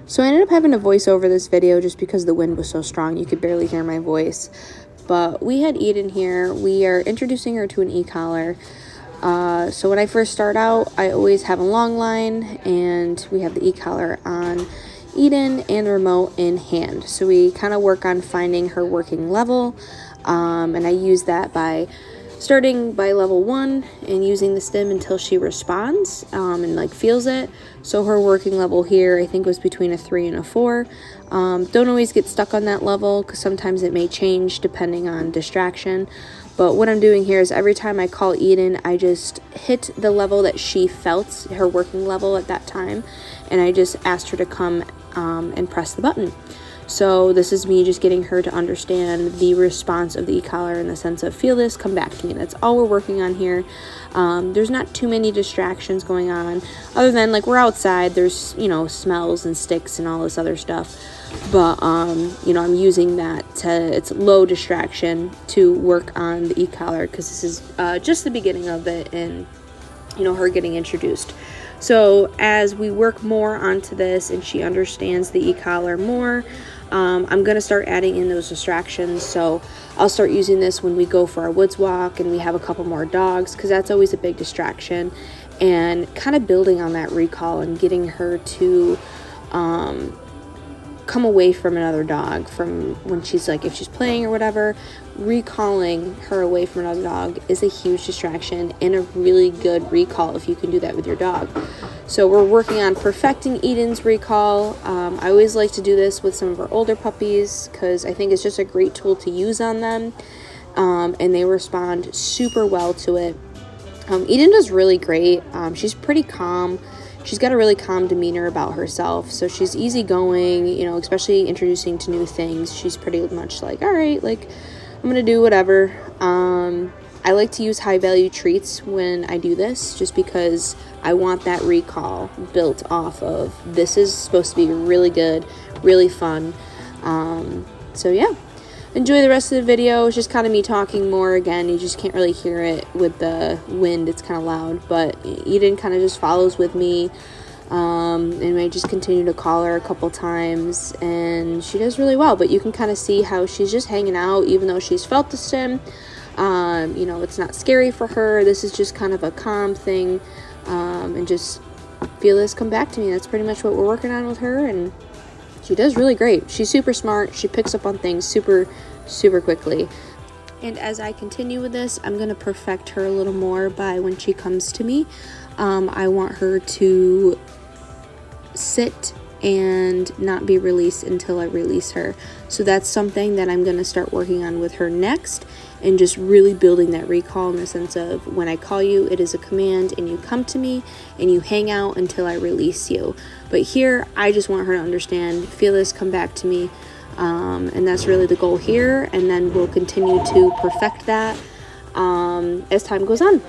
So I ended up having to voice over this video just because the wind was so strong you could barely hear my voice. But we had Eden here. We are introducing her to an e-collar. So when I first start out, I always have a long line, and we have the e-collar on Eden and the remote in hand. So we kind of work on finding her working level, and I use that by starting by level 1 and using the stim until she responds and like feels it. So her working level here I think was between a 3 and a 4. Don't always get stuck on that level because sometimes it may change depending on distraction. But what I'm doing here is every time I call Eden, I just hit the level that she felt, her working level at that time, and I just asked her to come and press the button. So this is me just getting her to understand the response of the e-collar in the sense of feel this, come back to me. That's all we're working on here. There's not too many distractions going on other than like we're outside. There's, you know, smells and sticks and all this other stuff. But, you know, I'm using that to, it's low distraction to work on the e-collar because this is just the beginning of it and, you know, her getting introduced. So as we work more onto this and she understands the e-collar more, I'm going to start adding in those distractions. So I'll start using this when we go for our woods walk and we have a couple more dogs because that's always a big distraction, and kind of building on that recall and getting her to come away from another dog from when she's like, if she's playing or whatever, recalling her away from another dog is a huge distraction and a really good recall if you can do that with your dog. So we're working on perfecting Eden's recall. I always like to do this with some of our older puppies because I think it's just a great tool to use on them, and they respond super well to it. Eden does really great. She's pretty calm. She's got a really calm demeanor about herself, so she's easygoing, you know, especially introducing to new things. She's pretty much like, all right, like, I'm gonna do whatever. I like to use high value treats when I do this just because I want that recall built off of this is supposed to be really good, really fun. So yeah, enjoy the rest of the video. It's just kind of me talking more. Again, you just can't really hear it with the wind. It's kind of loud, but Eden kind of just follows with me. And I just continue to call her a couple times and she does really well, but you can kind of see how she's just hanging out even though she's felt the stim. You know, it's not scary for her. This is just kind of a calm thing, and just feel this, come back to me. That's pretty much what we're working on with her, and she does really great. She's super smart. She picks up on things super quickly. And as I continue with this, I'm going to perfect her a little more by when she comes to me. I want her to sit and not be released until I release her. So that's something that I'm going to start working on with her next, and just really building that recall in the sense of when I call you, it is a command and you come to me and you hang out until I release you. But here, I just want her to understand, feel this, come back to me. And that's really the goal here, and then we'll continue to perfect that as time goes on.